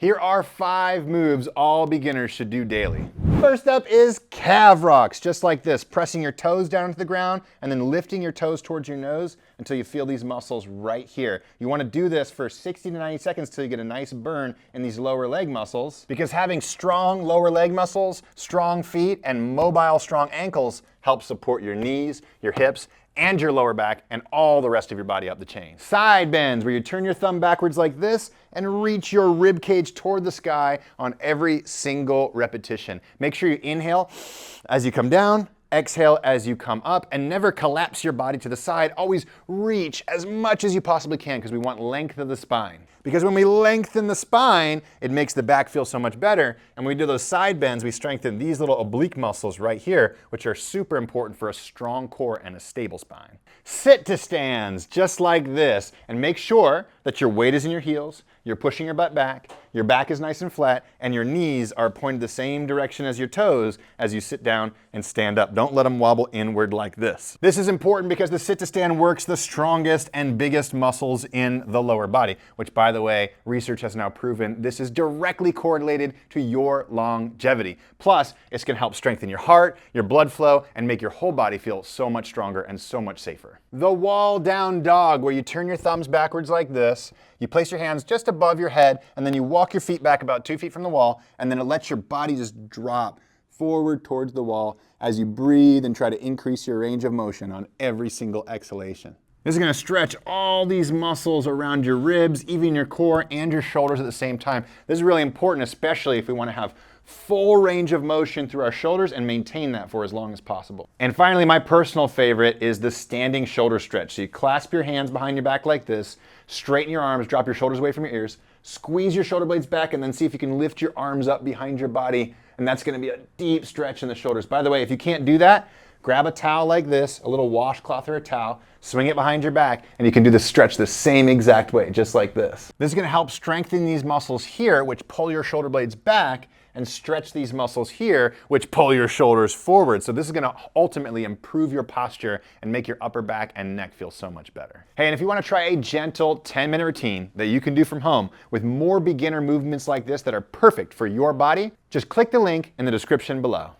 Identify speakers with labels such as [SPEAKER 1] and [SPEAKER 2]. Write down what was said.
[SPEAKER 1] Here are 5 moves all beginners should do daily. First up is calf rocks, just like this, pressing your toes down into the ground and then lifting your toes towards your nose until you feel these muscles right here. You want to do this for 60 to 90 seconds till you get a nice burn in these lower leg muscles, because having strong lower leg muscles, strong feet, and mobile strong ankles helps support your knees, your hips, and your lower back, and all the rest of your body up the chain. Side bends, where you turn your thumb backwards like this and reach your rib cage toward the sky on every single repetition. Make sure you inhale as you come down, exhale as you come up, and never collapse your body to the side. Always reach as much as you possibly can, because we want length of the spine. Because when we lengthen the spine, it makes the back feel so much better. And when we do those side bends, we strengthen these little oblique muscles right here, which are super important for a strong core and a stable spine. Sit to stands, just like this, and make sure that your weight is in your heels, you're pushing your butt back, your back is nice and flat, and your knees are pointed the same direction as your toes as you sit down and stand up. Don't let them wobble inward like this. This is important because the sit to stand works the strongest and biggest muscles in the lower body, which, by the way, research has now proven this is directly correlated to your longevity. Plus, it's going to help strengthen your heart, your blood flow, and make your whole body feel so much stronger and so much safer. The wall down dog, where you turn your thumbs backwards like this, you place your hands just above your head, and then you walk your feet back about 2 feet from the wall, and then it lets your body just drop forward towards the wall as you breathe and try to increase your range of motion on every single exhalation. This is going to stretch all these muscles around your ribs, even your core and your shoulders at the same time. This is really important, especially if we want to have full range of motion through our shoulders and maintain that for as long as possible. And finally, my personal favorite is the standing shoulder stretch. So you clasp your hands behind your back like this, straighten your arms, drop your shoulders away from your ears, squeeze your shoulder blades back, and then see if you can lift your arms up behind your body. And that's going to be a deep stretch in the shoulders. By the way, if you can't do that, grab a towel like this, a little washcloth or a towel, swing it behind your back, and you can do the stretch the same exact way, just like this. This is going to help strengthen these muscles here, which pull your shoulder blades back, and stretch these muscles here, which pull your shoulders forward. So this is going to ultimately improve your posture and make your upper back and neck feel so much better. Hey, and if you want to try a gentle 10-minute routine that you can do from home with more beginner movements like this that are perfect for your body, just click the link in the description below.